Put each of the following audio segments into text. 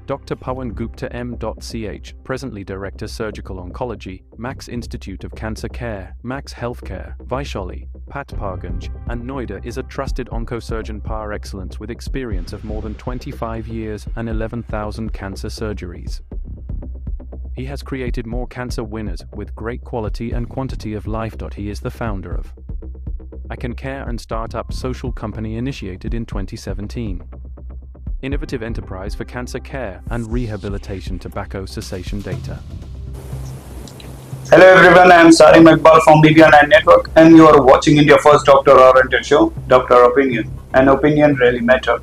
Dr. Pawan Gupta M.Ch, presently Director Surgical Oncology, Max Institute of Cancer Care, Max Healthcare, Vaishali, Patparganj, and Noida, is a trusted oncosurgeon par excellence with experience of more than 25 years and 11,000 cancer surgeries. He has created more cancer winners with great quality and quantity of life. He is the founder of I Can Care and startup social company initiated in 2017. Innovative enterprise for cancer care and rehabilitation tobacco cessation data. Hello everyone, I am Sarim Iqbal from BBN Network and you are watching India's first doctor-oriented show, Doctor Opinion, and opinion really matter.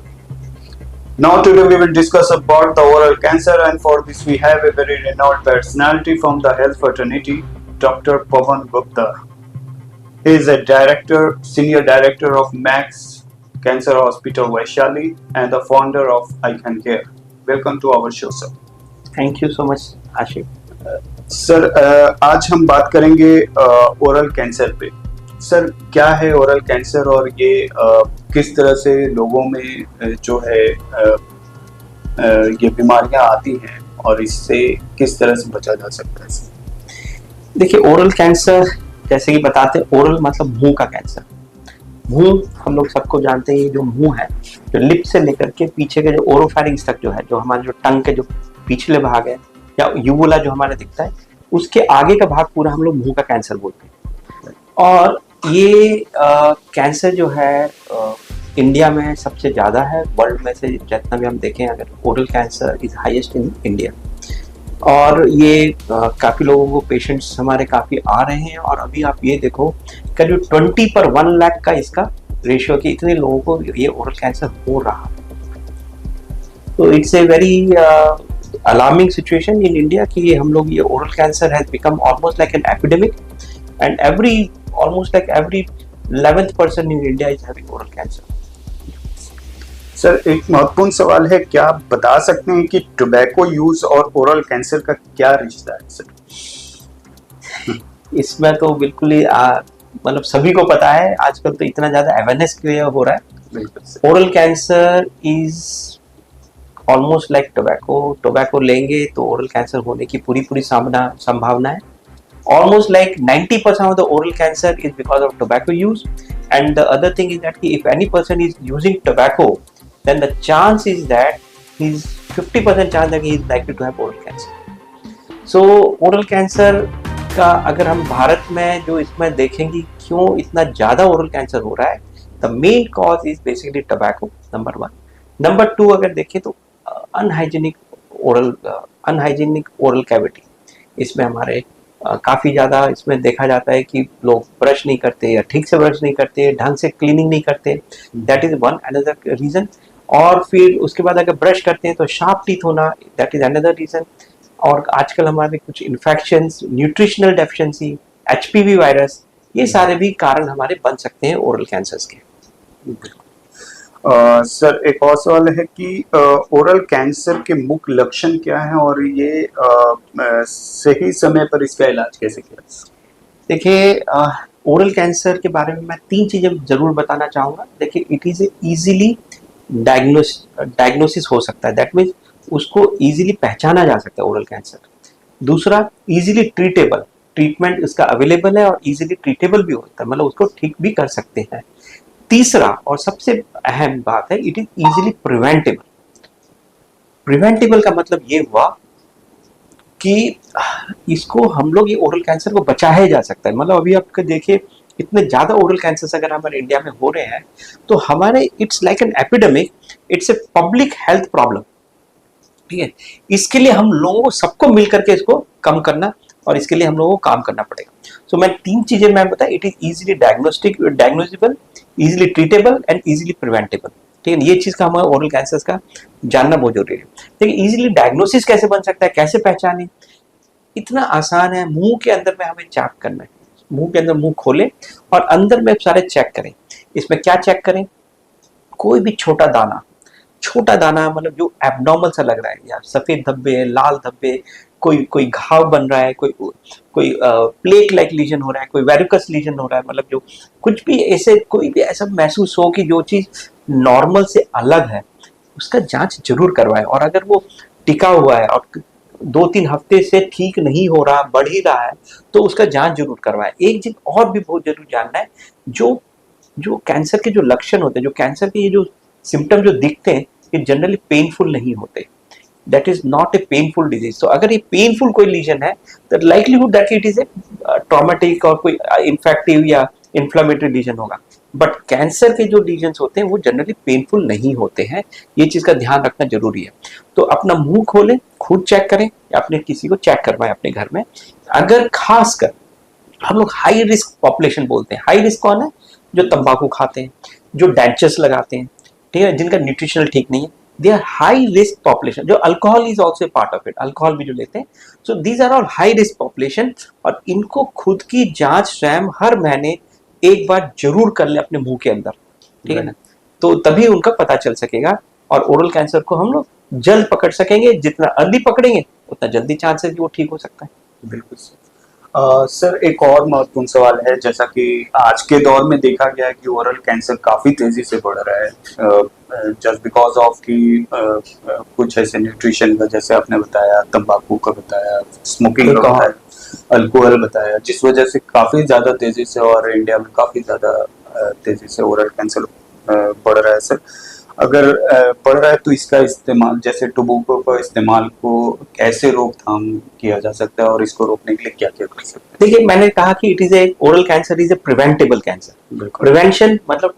Now today we will discuss about the oral cancer, and for this we have a very renowned personality from the health fraternity, Dr. Pawan Gupta. He is a senior director of Max Cancer Hospital Vaishali and the founder of I Can Care. Welcome to our show, sir. Thank you so much, Ashif. Sir आज हम बात करेंगे oral cancer पे. Sir क्या है oral cancer और ये किस तरह से लोगों में जो है ये बीमारियां आती हैं और इससे किस तरह से बचा जा सकता है? देखिए, ओरल कैंसर जैसे कि बताते हैं, ओरल मतलब मुंह का कैंसर. मुंह हम लोग सबको जानते हैं, जो मुंह है, जो लिप से लेकर के पीछे के जो ओरोफैरिंग्स तक जो है, जो हमारे जो टंग के जो पिछले भाग है या यूवुला जो हमारे दिखता है, उसके आगे का भाग पूरा हम लोग मुंह का कैंसर बोलते हैं. और ये कैंसर जो है इंडिया में सबसे ज़्यादा है. वर्ल्ड में से जितना भी हम देखें, अगर oral cancer is highest in India. और ये काफ़ी लोगों को पेशेंट्स हमारे काफ़ी आ रहे हैं. और अभी आप ये देखो कि जो 20 पर 1 लाख का इसका रेशियो, कि इतने लोगों को ये ओरल कैंसर हो रहा है. तो it's a very alarming situation in India कि हम लोग ये oral cancer has become almost like an epidemic, and almost like every 11th person in India is having oral cancer. Sir एक महत्वपूर्ण सवाल है, क्या आप बता सकते हैं कि टोबैको यूज और ओरल कैंसर का क्या रिश्ता है सर? इसमें तो बिल्कुल ही मतलब सभी को पता है. आजकल तो इतना ज्यादा अवेयरनेस क्रिएट हो रहा है. Oral cancer is almost like tobacco. Tobacco लेंगे तो ओरल कैंसर होने की पूरी संभावना है. Almost like 90% of the oral cancer is because of tobacco use, and the other thing is that if any person is using tobacco, then the chance is that he's 50% chance that he is likely to have oral cancer. So oral cancer का अगर हम भारत में जो इसमें देखेंगे क्यों इतना ज़्यादा oral cancer हो रहा है, the main cause is basically tobacco, number 1. Number 2 अगर देखें तो unhygienic oral cavity. इसमें हमारे काफ़ी ज़्यादा इसमें देखा जाता है कि लोग ब्रश नहीं करते या ठीक से ब्रश नहीं करते, ढंग से क्लीनिंग नहीं करते. That is one another reason. और फिर उसके बाद अगर ब्रश करते हैं तो शार्प टीथ होना, दैट इज़ अनदर रीज़न. और आजकल हमारे कुछ infections, nutritional deficiency, HPV virus, ये सारे भी कारण हमारे बन सकते हैं ओरल कैंसर्स के. सर एक और सवाल है कि ओरल कैंसर के मुख्य लक्षण क्या हैं और ये सही समय पर इसका इलाज कैसे किया? देखिए, ओरल कैंसर के बारे में मैं 3 चीज़ें ज़रूर बताना चाहूँगा. देखिए, इट इज़ इजीली डायग्नोसिस हो सकता है. दैट मीन्स उसको इजीली पहचाना जा सकता है ओरल कैंसर. दूसरा, इजीली ट्रीटेबल, ट्रीटमेंट इसका अवेलेबल है और इजीली ट्रीटेबल भी होता है, मतलब उसको ठीक भी कर सकते हैं. तीसरा और सबसे अहम बात है, it is easily preventable. Preventable का मतलब ये हुआ कि इसको हम लोग ये ओरल कैंसर को बचाया जा सकता है. मतलब अभी आप देखिए, इतने ज्यादा ओरल कैंसर अगर हमारे इंडिया में हो रहे हैं तो हमारे it's like an epidemic, it's a public health problem. ठीक है, इसके लिए हम लोगों को सबको मिल करके इसको कम करना, और इसके लिए हम लोगों को काम करना पड़ेगा. सो मैं 3 चीजें मैं बताया, it is easily diagnosable, easily treatable and easily preventable. ठीक है, ये चीज का हमारा ओरल कैंसर का जानना बहुत जरूरी है. देखिए, इजीली डायग्नोसिस कैसे बन सकता है, कैसे पहचाने? इतना आसान है. मुंह के अंदर में हमें चेक करना है. मुंह के अंदर मुंह खोलें और अंदर में सारे चेक करें. इसमें क्या चेक करें? कोई भी छोटा दाना मतलब जो एबनॉर्मल सा लग रहा है, या सफेद धब्बे, लाल धब्बे, कोई घाव बन रहा है, कोई प्लेक लाइक लीजन हो रहा है, कोई वेरिकस लीजन हो रहा है, मतलब जो कुछ भी ऐसे कोई भी ऐसा महसूस हो कि जो चीज़ नॉर्मल से अलग है, उसका जांच जरूर करवाएं. और अगर वो टिका हुआ है और 2-3 हफ्ते से ठीक नहीं हो रहा, बढ़ ही रहा है, तो उसका जांच जरूर करवाएं। एक चीज और भी बहुत जरूर जानना है, जो जो कैंसर के जो लक्षण होते हैं, जो कैंसर के ये जो सिम्टम जो दिखते हैं, ये जनरली पेनफुल नहीं होते। That is not a painful disease. तो अगर ये पेनफुल कोई लीजन है, तो likelihood that it is a traumatic और कोई इन्फेक्टिव या इन्फ्लामेटरी लीजन होगा। बट कैंसर के जो लीजन्स होते हैं वो जनरली पेनफुल नहीं होते हैं, ये चीज का ध्यान रखना जरूरी है। तो अपना मुंह खोलें, खुद चेक करें या अपने किसी को चेक करवाएं अपने घर में। अगर खासकर हम लोग हाई रिस्क पॉपुलेशन बोलते हैं, हाई रिस्क कौन है? जो तंबाकू खाते हैं, जो डेंचर्स लगाते हैं, ठीक है, जिनका न्यूट्रिशनल ठीक नहीं है, they are high risk population. जो alcohol is also part of it, alcohol भी जो लेते हैं, so these are all high risk population. और इनको खुद की जांच स्वयं हर महीने एक बार जरूर कर ले अपने मुंह के अंदर, ठीक है ना, तो तभी उनका पता चल सकेगा और ओरल कैंसर को हम लोग जल्द पकड़ सकेंगे। जितना अर्ली पकड़ेंगे उतना जल्दी चांस है कि वो ठीक हो सकता है। बिल्कुल सर। सर एक और महत्वपूर्ण सवाल है, जैसा कि आज के दौर में देखा गया है कि ओरल कैंसर काफी तेजी से बढ़ रहा है, जस्ट बिकॉज ऑफ कि कुछ ऐसे न्यूट्रिशन का, जैसे आपने बताया, तंबाकू का बताया, स्मोकिंग का बताया, अल्कोहल बताया, जिस वजह से काफी ज्यादा तेजी से और इंडिया में काफी ज्यादा तेजी से ओरल कैंसर बढ़ रहा है। सर अगर बढ़ रहा है तो इसका इस्तेमाल, जैसे टोबैको का इस्तेमाल को कैसे रोकथाम किया जा सकता है और इसको रोकने के लिए क्या क्या कर सकते हैं? देखिए, मैंने कहा कि it is a oral cancer is a preventable cancer. Prevention मतलब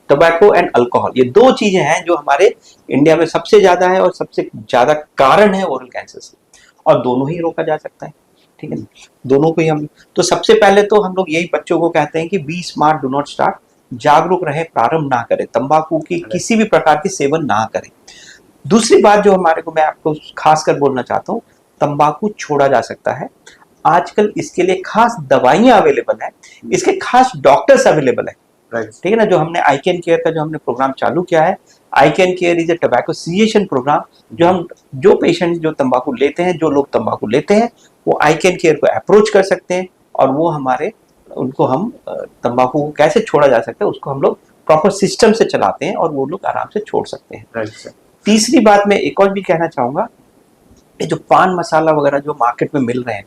टोबैको एंड अल्कोहल, ये दो चीजें हैं जो हमारे इंडिया में सबसे ज्यादा है और सबसे ज्यादा कारण है ओरल कैंसर से, और दोनों ही रोका जा सकता है, ठीक है ना, दोनों को ही हम। तो सबसे पहले तो हम लोग यही बच्चों को कहते हैं कि be smart do not start, जागरूक रहे, प्रारंभ ना करें, तंबाकू की किसी भी प्रकार की सेवन ना करें। दूसरी बात जो हमारे को मैं आपको खासकर बोलना चाहता हूँ, तंबाकू छोड़ा जा सकता है। आजकल इसके लिए खास दवाइयां अवेलेबल है, इसके खास डॉक्टर्स अवेलेबल है, ठीक है ना। जो हमने आई कैन केयर का जो हमने प्रोग्राम चालू किया है, I can care is a tobacco cessation program, जो पेशेंट जो तंबाकू लेते हैं, जो लोग तंबाकू लेते हैं, वो आई कैन केयर को अप्रोच कर सकते हैं और वो उनको हम तंबाकू को कैसे छोड़ा जा सकता है उसको हम लोग प्रॉपर सिस्टम से चलाते हैं और वो लोग आराम से छोड़ सकते हैं। तीसरी बात मैं एक और भी कहना चाहूंगा, ये जो पान मसाला वगैरह जो मार्केट में मिल रहे हैं,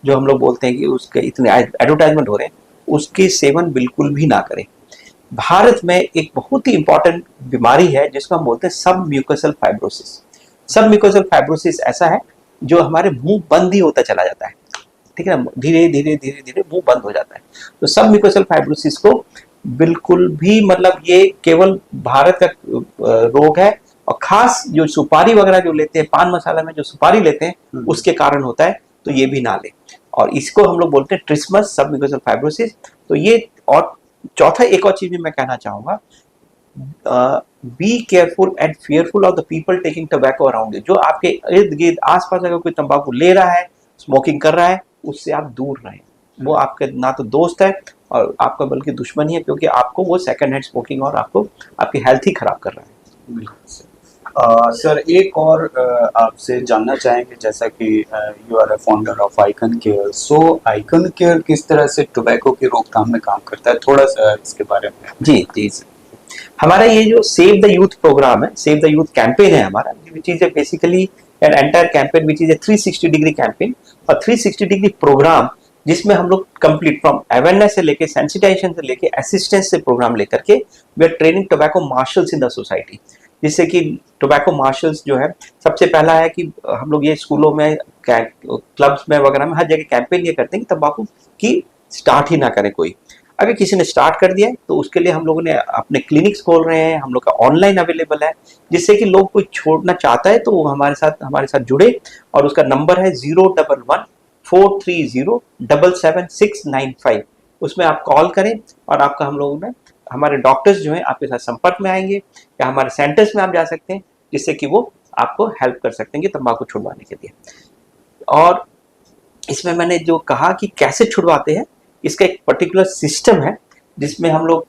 जो हम लोग बोलते हैं कि उसके इतने एडवर्टाइजमेंट हो रहे हैं, उसके सेवन बिल्कुल भी ना करें। भारत में एक बहुत ही इंपॉर्टेंट बीमारी है जिसको हम बोलते हैं सब म्यूकोसल फाइब्रोसिस। सब म्यूकोसल फाइब्रोसिस ऐसा है जो हमारे मुंह बंद ही होता चला जाता है, ठीक है ना, धीरे धीरे मुंह बंद हो जाता है। तो सब म्यूकोसल फाइब्रोसिस को बिल्कुल भी, मतलब ये केवल भारत का रोग है, और खास जो सुपारी वगैरह जो लेते हैं, पान मसाला में जो सुपारी लेते हैं उसके कारण होता है, तो ये भी ना ले। और इसको हम लोग बोलते हैं ट्रिस्मस सब म्यूकोसल फाइब्रोसिस। तो ये, और चौथा एक और चीज भी मैं कहना चाहूंगा, be careful and fearful of the people taking tobacco around you. जो आपके इर्द गिर्द आसपास अगर कोई तंबाकू ले रहा है, स्मोकिंग कर रहा है, उससे आप दूर रहें। वो आपके ना तो दोस्त है और आपका बल्कि दुश्मन ही है, क्योंकि आपको वो सेकंड हैंड स्मोकिंग और आपको आपकी हेल्थ ही खराब कर रहा है। बिल्कुल सर, एक और आपसे जानना चाहेंगे, जैसा कि you are a founder of Icon Care, so Icon Care किस तरह से टोबैको की रोकथाम में काम करता है, थोड़ा सा इसके बारे में। जी जी, हमारा ये जो सेव द यूथ प्रोग्राम है, सेव द यूथ कैंपेन है हमारा, which is basically an entire campaign which is a 360 degree campaign और 360 डिग्री प्रोग्राम, जिसमें हम लोग कंप्लीट फ्रॉम अवेयरनेस से लेके सेंसिटाइजेशन से लेके असिस्टेंस से प्रोग्राम लेकर के we are training tobacco marshals in the society. जिससे कि टोबैको मार्शल्स जो है, सबसे पहला है कि हम लोग ये स्कूलों में, क्लब्स में वगैरह में हर जगह कैंपेन ये करते हैं कि तंबाकू की स्टार्ट ही ना करें कोई। अगर किसी ने स्टार्ट कर दिया है तो उसके लिए हम लोगों ने अपने क्लिनिक्स खोल रहे हैं, हम लोग का ऑनलाइन अवेलेबल है, जिससे कि लोग कोई छोड़ना चाहता है तो वो हमारे साथ जुड़े, और उसका नंबर है 011-430-77695। उसमें आप कॉल करें और आपका हम लोगों में हमारे डॉक्टर्स जो हैं आपके साथ संपर्क में आएंगे, या हमारे सेंटर्स में आप जा सकते हैं, जिससे कि वो आपको हेल्प कर सकते हैं कि तंबाकू छुड़वाने के लिए। और इसमें मैंने जो कहा कि कैसे छुड़वाते हैं, इसका एक पर्टिकुलर सिस्टम है जिसमें हम लोग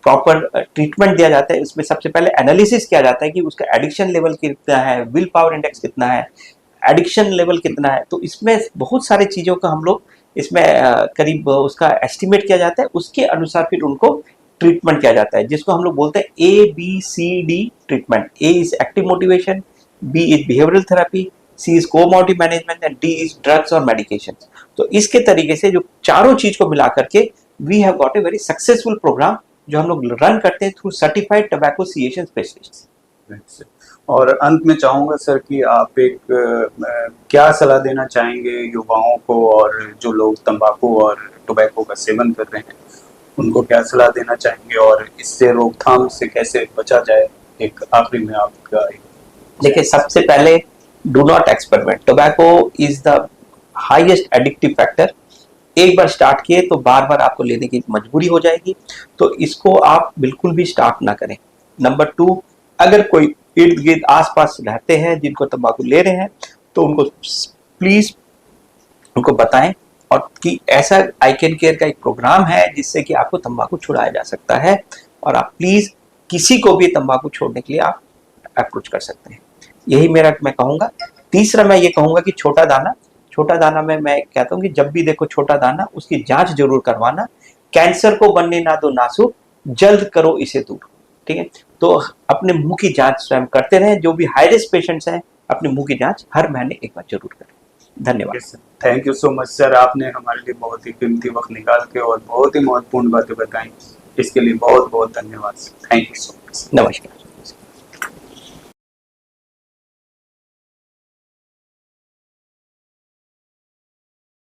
प्रॉपर ट्रीटमेंट दिया जाता है। इसमें सबसे पहले एनालिसिस किया जाता है कि उसका एडिक्शन लेवल कितना है, विल पावर इंडेक्स कितना है, एडिक्शन लेवल कितना है। तो इसमें बहुत सारी चीज़ों का हम लोग इसमें करीब उसका एस्टिमेट किया जाता है, उसके अनुसार फिर उनको ट्रीटमेंट किया जाता है, जिसको हम लोग बोलते हैं ABCD treatment. A is active motivation, B is behavioral therapy, C is co-morbid management and D is drugs और medication. तो इसके तरीके से जो चारों चीज को मिला करके we have got a very successful program जो हम लोग रन करते हैं थ्रू सर्टिफाइड टबैको सीएशन स्पेशलिस्ट। और अंत में चाहूंगा सर कि आप एक क्या सलाह देना चाहेंगे युवाओं को और जो लोग तंबाकू और टोबैको का सेवन कर रहे हैं उनको क्या सलाह देना चाहेंगे और इससे रोकथाम से कैसे बचा जाए? एक आखिरी में आपका देखिए, सबसे पहले do not experiment. Tobacco is the highest addictive factor. एक बार स्टार्ट किए तो बार बार आपको लेने की मजबूरी हो जाएगी, तो इसको आप बिल्कुल भी स्टार्ट ना करें। नंबर 2, अगर कोई इर्द गिर्द आसपास रहते हैं जिनको तंबाकू ले रहे हैं तो उनको प्लीज उनको बताएं और कि ऐसा आई कैन केयर का एक प्रोग्राम है जिससे कि आपको तंबाकू छुड़ाया जा सकता है, और आप प्लीज किसी को भी तंबाकू छोड़ने के लिए आप अप्रोच कर सकते हैं। यही मेरा मैं कहूंगा। तीसरा मैं ये कहूंगा कि छोटा दाना में मैं कहता हूँ कि जब भी देखो छोटा दाना उसकी जांच जरूर करवाना। कैंसर को बनने ना दो नासुक, जल्द करो इसे दूर। ठीक है, तो अपने मुंह की जांच स्वयं करते रहें। जो भी हाई रिस्क पेशेंट्स हैं अपने मुंह की जांच हर महीने एक बार जरूर करें। धन्यवाद। Thank you so much sir, आपने हमारे लिए बहुत ही कीमती वक्त निकाल के और बहुत ही महत्वपूर्ण बातें बताई। इसके लिए बहुत बहुत धन्यवाद। Thank you so much. नमस्कार।